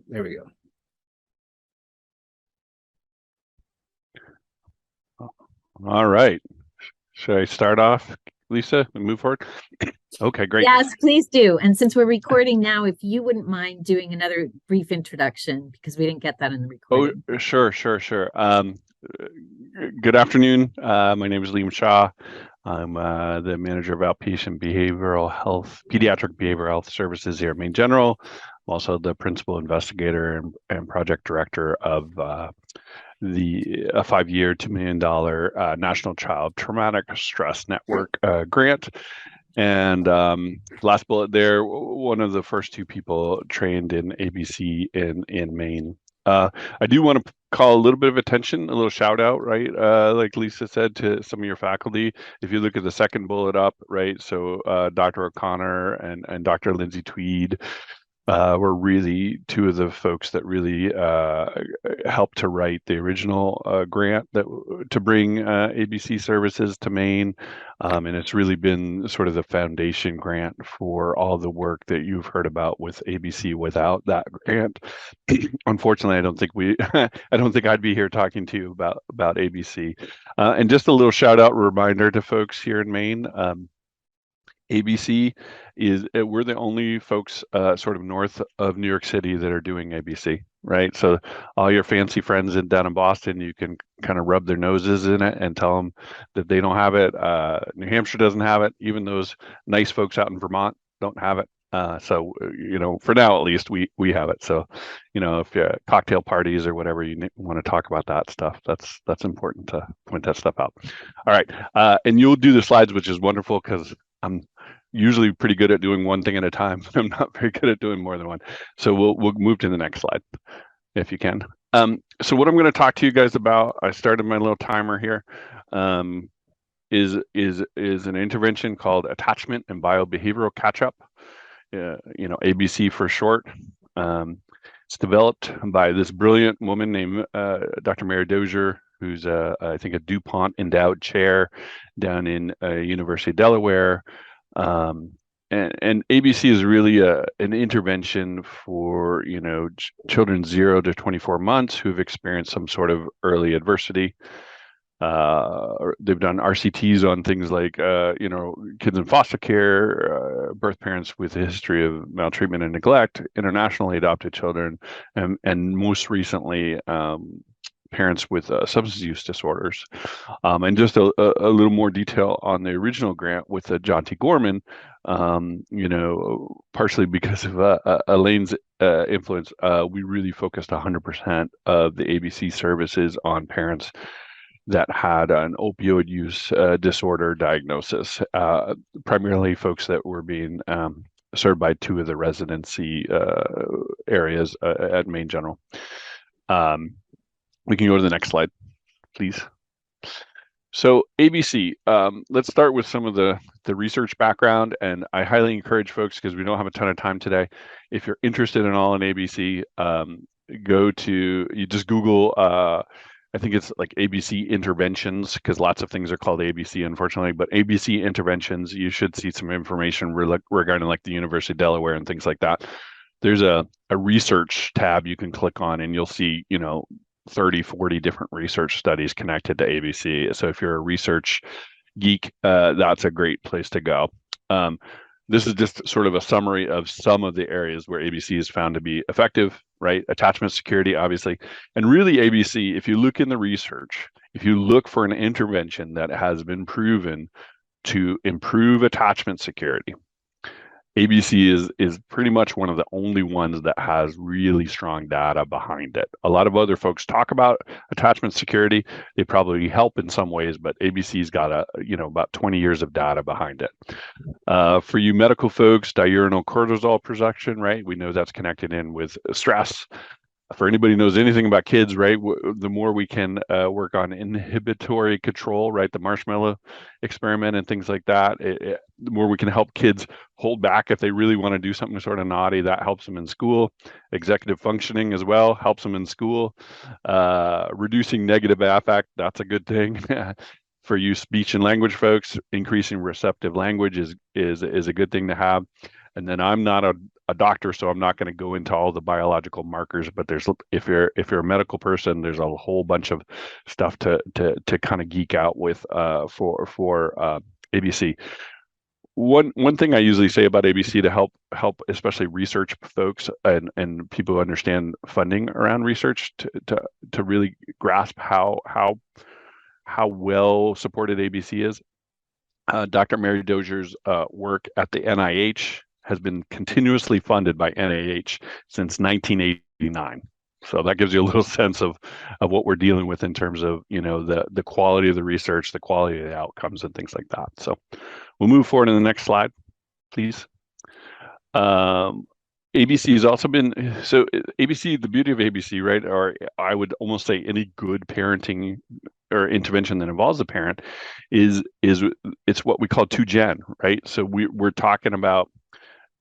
There we go. All right. Should I start off, Lisa, and move forward? Okay, great. Yes, please do. And since we're recording now, if you wouldn't mind doing another brief introduction, because we didn't get that in the Oh, recording. sure. Good afternoon. My name is Liam Shaw. I'm the manager of outpatient behavioral health, pediatric behavioral health services here at Maine General. I'm also the principal investigator and project director of the 5-year, $2 million National Child Traumatic Stress Network grant. And last bullet there, one of the first 2 people trained in ABC in Maine. I do want to call a little bit of attention, a little shout out, right? Like Lisa said, to some of your faculty. If you look at the second bullet up, right? So Dr. O'Connor and Dr. Lindsay Tweed were really 2 of the folks that really helped to write the original grant to bring ABC services to Maine. And it's really been sort of the foundation grant for all the work that you've heard about with ABC. Without that grant, unfortunately, I don't think I'd be here talking to you about ABC. And just a little shout out reminder to folks here in Maine. ABC we're the only folks sort of north of New York City that are doing ABC, right? So all your fancy friends down in Boston, you can kind of rub their noses in it and tell them that they don't have it. New Hampshire doesn't have it. Even those nice folks out in Vermont don't have it. So for now at least, we have it. So if cocktail parties or whatever you want to talk about that stuff, that's important to point that stuff out. All right, and you'll do the slides, which is wonderful because I'm usually pretty good at doing one thing at a time, but I'm not very good at doing more than one. So we'll move to the next slide if you can. So what I'm going to talk to you guys about, I started my little timer here, is an intervention called attachment and biobehavioral catch-up, ABC for short. It's developed by this brilliant woman named Dr. Mary Dozier, who's I think a DuPont endowed chair down in University of Delaware. And ABC is really an intervention for children 0 to 24 months who've experienced some sort of early adversity. They've done RCTs on things like kids in foster care, birth parents with a history of maltreatment and neglect, internationally adopted children, and most recently parents with substance use disorders. And just a little more detail on the original grant with John T. Gorman, partially because of Elaine's influence, we really focused 100% of the ABC services on parents that had an opioid use disorder diagnosis, primarily folks that were being served by 2 of the residency areas at Maine General. We can go to the next slide, please. So ABC, let's start with some of the research background, and I highly encourage folks, because we don't have a ton of time today, if you're interested in all in ABC, you just Google, I think it's like ABC interventions, because lots of things are called ABC, unfortunately, but ABC interventions, you should see some information regarding like the University of Delaware and things like that. There's a research tab you can click on, and you'll see, 30, 40 different research studies connected to ABC. So if you're a research geek, that's a great place to go. This is just sort of a summary of some of the areas where ABC is found to be effective, right? Attachment security, obviously. And really ABC, if you look in the research, if you look for an intervention that has been proven to improve attachment security, ABC is pretty much one of the only ones that has really strong data behind it. A lot of other folks talk about attachment security. They probably help in some ways, but ABC's got about 20 years of data behind it. For you medical folks, diurnal cortisol production, right? We know that's connected in with stress. For anybody who knows anything about kids, right, the more we can work on inhibitory control, right, the marshmallow experiment and things like that, the more we can help kids hold back if they really want to do something sort of naughty, that helps them in school. Executive functioning as well helps them in school. Reducing negative affect, that's a good thing. For you speech and language folks, increasing receptive language is a good thing to have. And then I'm not a doctor, so I'm not going to go into all the biological markers, but if you're a medical person, there's a whole bunch of stuff to kind of geek out with for ABC. One thing I usually say about ABC to help especially research folks and people who understand funding around research to really grasp how well supported ABC is. Dr. Mary Dozier's work at the NIH has been continuously funded by NIH since 1989. So that gives you a little sense of what we're dealing with in terms of the quality of the research, the quality of the outcomes, and things like that. So we'll move forward to the next slide, please. ABC has also been ABC. The beauty of ABC, right, or I would almost say any good parenting or intervention that involves the parent is it's what we call 2-gen, right? So we're talking about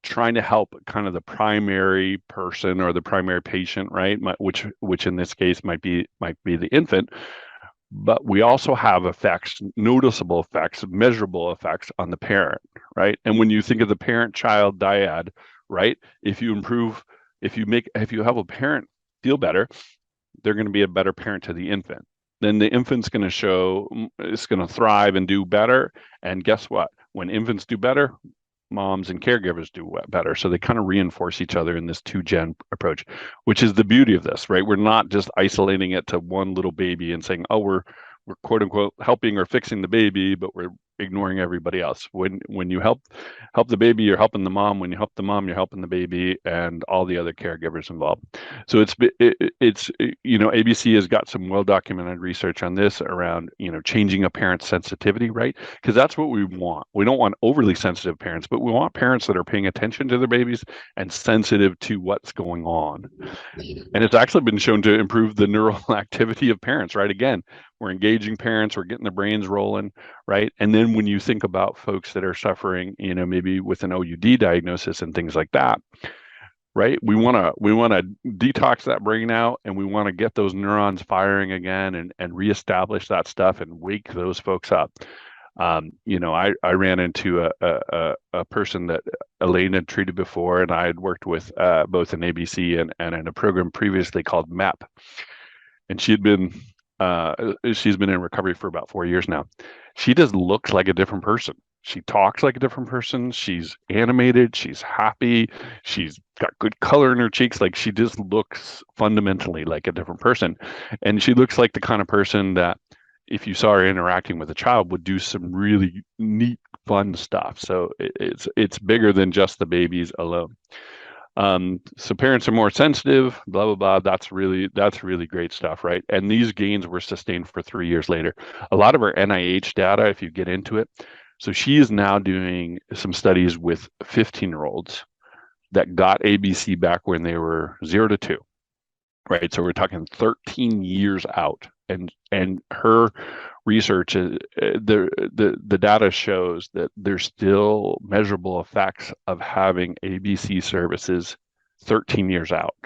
trying to help kind of the primary person or the primary patient, right? Which in this case might be the infant, but we also have effects, noticeable effects, measurable effects on the parent, right? And when you think of the parent-child dyad, right? If you have a parent feel better, they're going to be a better parent to the infant. Then the infant's going to thrive and do better. And guess what? When infants do better, moms and caregivers do better. So they kind of reinforce each other in this 2-gen approach, which is the beauty of this, right? We're not just isolating it to one little baby and saying, oh, we're quote unquote helping or fixing the baby, but we're ignoring everybody else. When you help the baby, you're helping the mom. When you help the mom, you're helping the baby and all the other caregivers involved. So it's ABC has got some well documented research on this around changing a parent's sensitivity, right? Because that's what we want. We don't want overly sensitive parents, but we want parents that are paying attention to their babies and sensitive to what's going on. And it's actually been shown to improve the neural activity of parents, right? Again, we're engaging parents, we're getting their brains rolling, right? And then when you think about folks that are suffering, maybe with an OUD diagnosis and things like that, right? We want to detox that brain out, and we want to get those neurons firing again and reestablish that stuff and wake those folks up. I ran into a person that Elaine had treated before, and I had worked with both in ABC and in a program previously called MEP. And she's been in recovery for about 4 years now. She just looks like a different person. She talks like a different person. She's animated. She's happy. She's got good color in her cheeks. Like, she just looks fundamentally like a different person. And she looks like the kind of person that if you saw her interacting with a child would do some really neat, fun stuff. So it's bigger than just the babies alone. So parents are more sensitive, blah, blah, blah. That's really great stuff, right? And these gains were sustained for 3 years later. A lot of our NIH data, if you get into it, so she is now doing some studies with 15-year-olds that got ABC back when they were 0 to 2, right? So we're talking 13 years out. And her research, the data shows that there's still measurable effects of having ABC services 13 years out.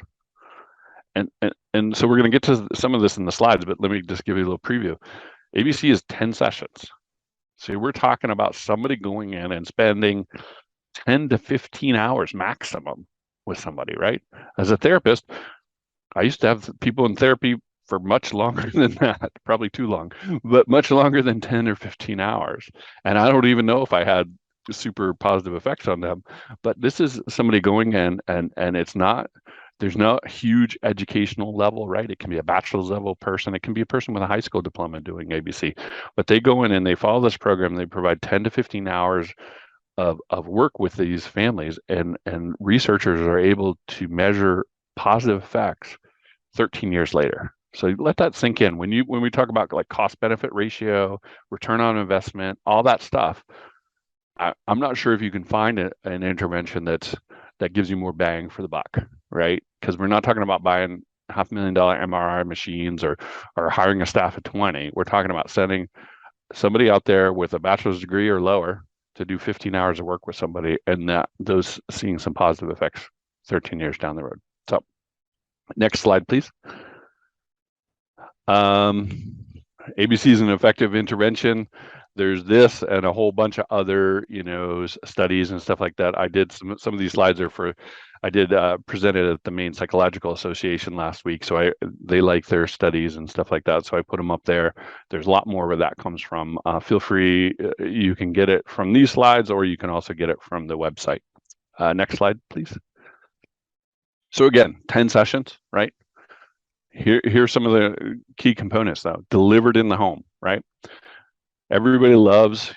And so we're going to get to some of this in the slides, but let me just give you a little preview. ABC is 10 sessions. So we're talking about somebody going in and spending 10 to 15 hours maximum with somebody, right? As a therapist, I used to have people in therapy for much longer than that, probably too long, but much longer than 10 or 15 hours. And I don't even know if I had super positive effects on them. But this is somebody going in and there's no huge educational level, right? It can be a bachelor's level person. It can be a person with a high school diploma doing ABC. But they go in and they follow this program. They provide 10 to 15 hours of work with these families, and researchers are able to measure positive effects 13 years later. So let that sink in. When we talk about like cost benefit ratio, return on investment, all that stuff, I'm not sure if you can find an intervention that gives you more bang for the buck, right? Because we're not talking about buying $500,000 MRI machines or hiring a staff of 20. We're talking about sending somebody out there with a bachelor's degree or lower to do 15 hours of work with somebody, and those seeing some positive effects 13 years down the road. So next slide, please. ABC is an effective intervention there's this and a whole bunch of other, studies and stuff like that. I did some of these slides are for, I did presented at the Maine Psychological Association last week, so they like their studies and stuff like that. So I put them up there. There's a lot more where that comes from. Feel free, you can get it from these slides, or you can also get it from the website. Next slide, please. So again, 10 sessions, right? Here's some of the key components though. Delivered in the home, right? Everybody loves,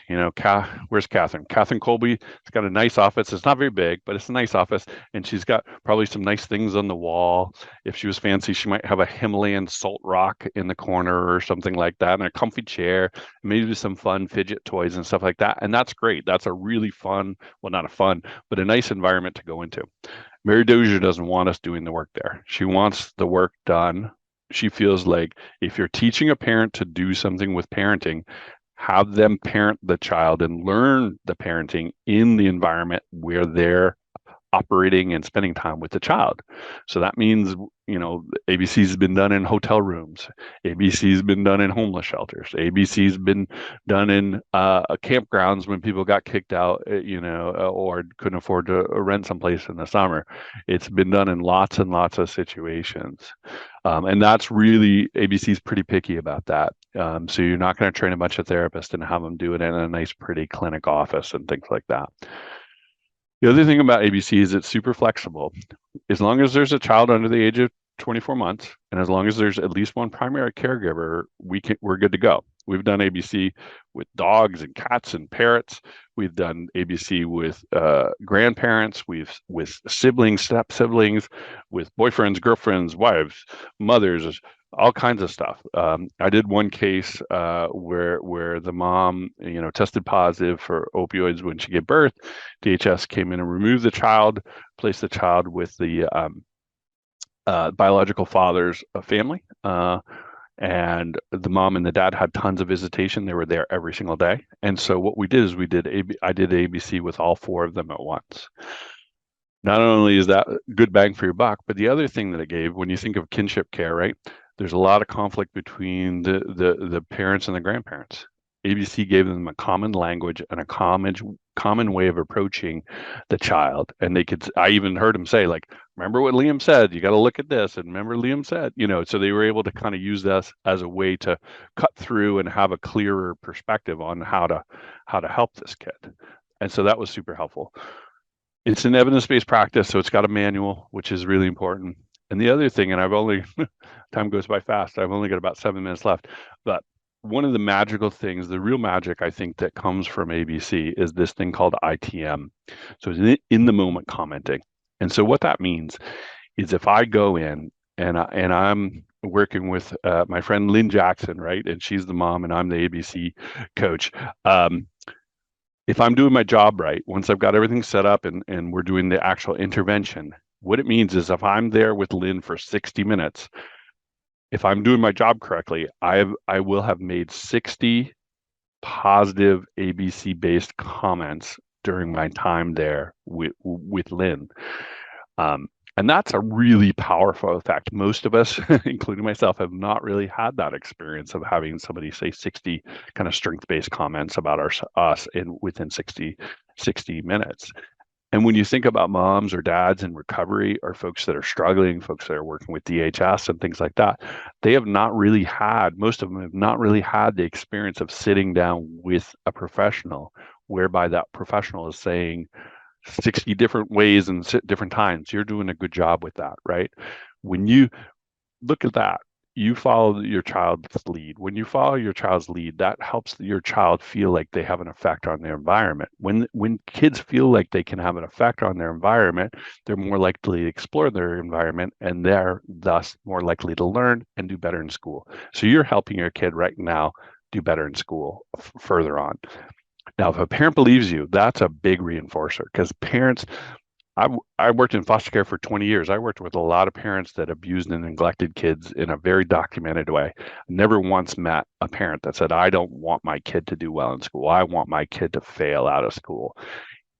where's Catherine? Catherine Colby. It's got a nice office. It's not very big, but it's a nice office. And she's got probably some nice things on the wall. If she was fancy, she might have a Himalayan salt rock in the corner or something like that, and a comfy chair, maybe some fun fidget toys and stuff like that. And that's great. That's a really fun, well, not a fun, but a nice environment to go into. Mary Dozier doesn't want us doing the work there. She wants the work done. She feels like if you're teaching a parent to do something with parenting, have them parent the child and learn the parenting in the environment where they're operating and spending time with the child. So that means, ABC has been done in hotel rooms. ABC has been done in homeless shelters. ABC has been done in campgrounds when people got kicked out, or couldn't afford to rent someplace in the summer. It's been done in lots and lots of situations. And that's really, ABC's pretty picky about that. So you're not going to train a bunch of therapists and have them do it in a nice, pretty clinic office and things like that. The other thing about ABC is it's super flexible. As long as there's a child under the age of 24 months, and as long as there's at least one primary caregiver, we're good to go. We've done ABC with dogs and cats and parrots. We've done ABC with grandparents. With siblings, step siblings, with boyfriends, girlfriends, wives, mothers, all kinds of stuff. I did one case where the mom, tested positive for opioids when she gave birth. DHS came in and removed the child, placed the child with the biological father's family. And the mom and the dad had tons of visitation. They were there every single day. And so what we did is I did ABC with all four of them at once. Not only is that good bang for your buck, but the other thing that it gave, when you think of kinship care, right? There's a lot of conflict between the parents and the grandparents. ABC gave them a common language and a common way of approaching the child. And I even heard him say, like, remember what Liam said, you got to look at this. And remember Liam said, so they were able to kind of use this as a way to cut through and have a clearer perspective on how to help this kid. And so that was super helpful. It's an evidence-based practice, so it's got a manual, which is really important. And the other thing, and time goes by fast. I've only got about 7 minutes left, but one of the magical things, the real magic, I think, that comes from ABC is this thing called ITM. So it's in the moment commenting. And so what that means is if I go in and I'm working with my friend Lynn Jackson, right? And she's the mom and I'm the ABC coach. If I'm doing my job right, once I've got everything set up and we're doing the actual intervention, what it means is if I'm there with Lynn for 60 minutes, if I'm doing my job correctly, I will have made 60 positive ABC-based comments during my time there with Lynn. And that's a really powerful effect. Most of us, including myself, have not really had that experience of having somebody say 60 kind of strength-based comments about us within 60 minutes. And when you think about moms or dads in recovery or folks that are struggling, folks that are working with DHS and things like that, most of them have not really had the experience of sitting down with a professional whereby that professional is saying 60 different ways and different times. You're doing a good job with that, right? When you look at that, you follow your child's lead. When you follow your child's lead, that helps your child feel like they have an effect on their environment. When kids feel like they can have an effect on their environment, they're more likely to explore their environment and they're thus more likely to learn and do better in school. So you're helping your kid right now do better in school further on. Now, if a parent believes you, that's a big reinforcer because parents, I worked in foster care for 20 years. I worked with a lot of parents that abused and neglected kids in a very documented way. Never once met a parent that said, I don't want my kid to do well in school. I want my kid to fail out of school.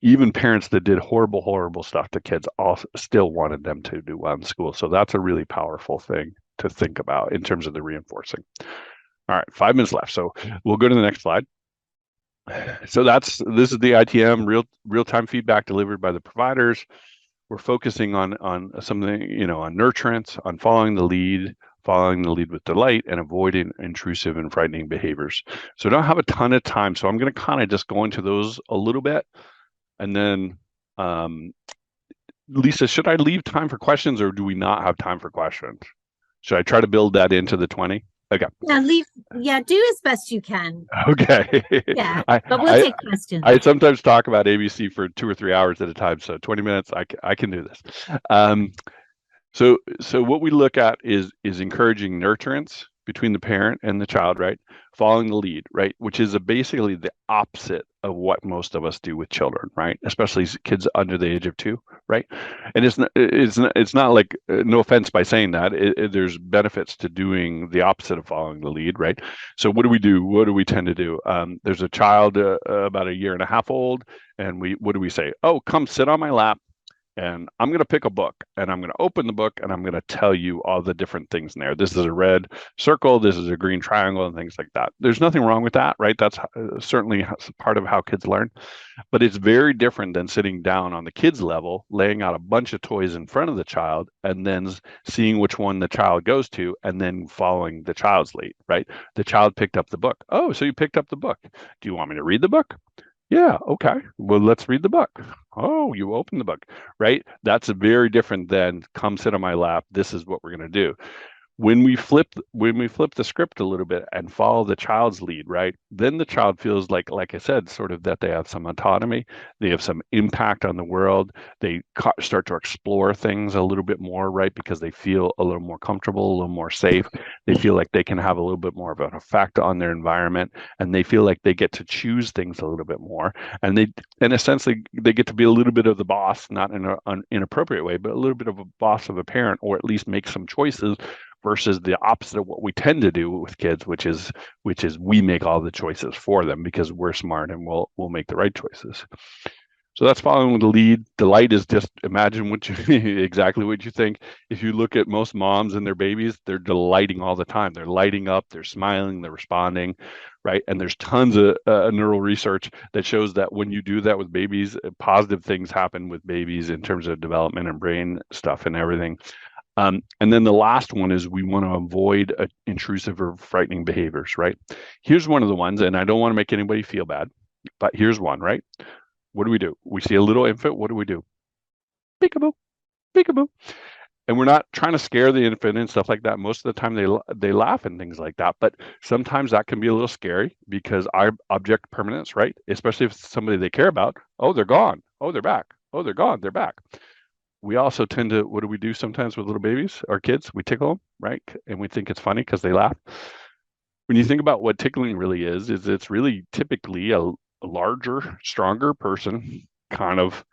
Even parents that did horrible, horrible stuff to kids still wanted them to do well in school. So that's a really powerful thing to think about in terms of the reinforcing. All right, 5 minutes left. So we'll go to the next slide. So this is the ITM, real-time feedback delivered by the providers. We're focusing on something, on nurturance, on following the lead with delight, and avoiding intrusive and frightening behaviors. So I don't have a ton of time, so I'm going to kind of just go into those a little bit, and then um, Lisa, should I leave time for questions, or do we not have time for questions? Should I try to build that into the 20? Okay. Yeah, do as best you can. Okay. Yeah, I but we'll I take questions. I sometimes talk about ABC for 2 or 3 hours at a time, so 20 minutes I can do this. Um, so what we look at is encouraging nurturance between the parent and the child, right? Following the lead, right? Which is basically the opposite of what most of us do with children, right? Especially kids under the age of 2, right? And it's not like, no offense by saying that, there's benefits to doing the opposite of following the lead, right? So what do we do? What do we tend to do? There's a child about a year and a half old, and what do we say? Oh, come sit on my lap, and I'm going to pick a book, and I'm going to open the book, and I'm going to tell you all the different things in there. This is a red circle, this is a green triangle, and things like that. There's nothing wrong with that, right? That's certainly part of how kids learn, but it's very different than sitting down on the kids level, laying out a bunch of toys in front of the child, and then seeing which one the child goes to, and then following the child's lead, right? The child picked up the book. Oh, so you picked up the book. Do you want me to read the book? Yeah, okay. Well, let's read the book. Oh, you open the book, right? That's very different than come sit on my lap. This is what we're going to do. When we flip the script a little bit and follow the child's lead, right, then the child feels like I said, sort of that they have some autonomy, they have some impact on the world, they start to explore things a little bit more, right, because they feel a little more comfortable, a little more safe, they feel like they can have a little bit more of an effect on their environment, and they feel like they get to choose things a little bit more, and essentially they get to be a little bit of the boss, not in an inappropriate way, but a little bit of a boss of a parent, or at least make some choices versus the opposite of what we tend to do with kids, which is we make all the choices for them because we're smart and we'll make the right choices. So that's following the lead. Delight is just imagine what you exactly what you think. If you look at most moms and their babies, they're delighting all the time. They're lighting up, they're smiling, they're responding, right? And there's tons of neural research that shows that when you do that with babies, positive things happen with babies in terms of development and brain stuff and everything. And then the last one is we want to avoid intrusive or frightening behaviors, right? Here's one of the ones, and I don't want to make anybody feel bad, but here's one, right? What do? We see a little infant. What do we do? Peekaboo, peekaboo. And we're not trying to scare the infant and stuff like that. Most of the time they laugh and things like that. But sometimes that can be a little scary because our object permanence, right? Especially if it's somebody they care about. Oh, they're gone. Oh, they're back. Oh, they're gone. They're back. We also tend to, what do we do sometimes with little babies or kids? We tickle them, right? And we think it's funny because they laugh. When you think about what tickling really is it's really typically a larger, stronger person kind of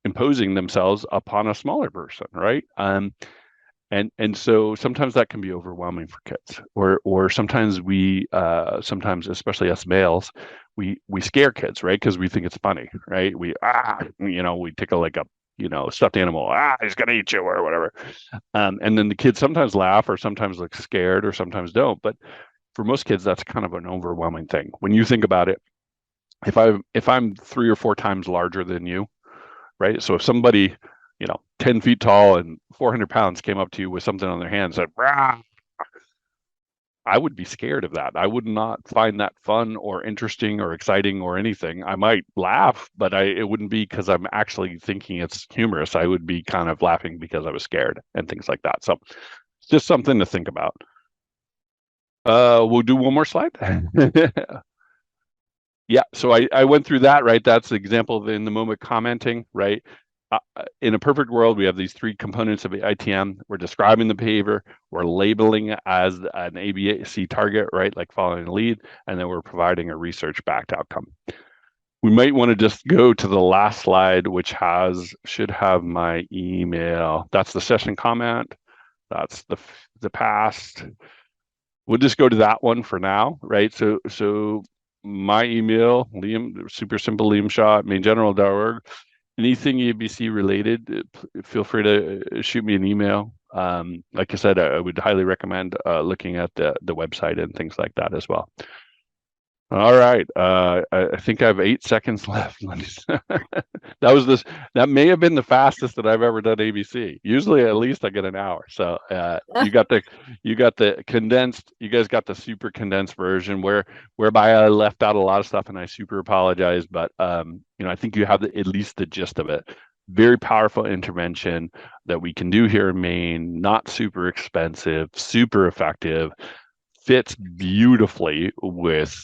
imposing themselves upon a smaller person, right? And so sometimes that can be overwhelming for kids, or sometimes especially us males, we scare kids, right? Because we think it's funny, right? We tickle like a stuffed animal. He's gonna eat you or whatever. And then the kids sometimes laugh or sometimes look scared or sometimes don't. But for most kids, that's kind of an overwhelming thing. When you think about it, if I'm 3 or 4 times larger than you, right? So if somebody, 10 feet tall and 400 pounds came up to you with something on their hand and said, "Rah," I would be scared of that. I would not find that fun or interesting or exciting or anything. I might laugh, but it wouldn't be because I'm actually thinking it's humorous. I would be kind of laughing because I was scared and things like that. So it's just something to think about. We'll do one more slide. Yeah, so I went through that, right? That's the example of in the moment commenting, right? In a perfect world, we have these 3 components of ITM. We're describing the behavior, we're labeling it as an ABC target, right? Like following the lead, and then we're providing a research-backed outcome. We might want to just go to the last slide, which should have my email. That's the session comment. That's the past. We'll just go to that one for now, right? So my email, Liam, super simple, Liam Shaw at maingeneral.org. Anything ABC related, feel free to shoot me an email. Like I said, I would highly recommend looking at the website and things like that as well. All right. I think I have 8 seconds left. That was this. That may have been the fastest that I've ever done ABC. Usually, at least I get an hour. So you got the condensed. You guys got the super condensed version whereby I left out a lot of stuff, and I super apologize. But I think you have at least the gist of it. Very powerful intervention that we can do here in Maine. Not super expensive, super effective, fits beautifully with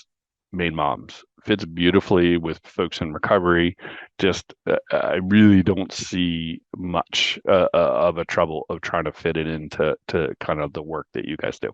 MaineMOMs, fits beautifully with folks in recovery. Just I really don't see much of a trouble of trying to fit it into kind of the work that you guys do.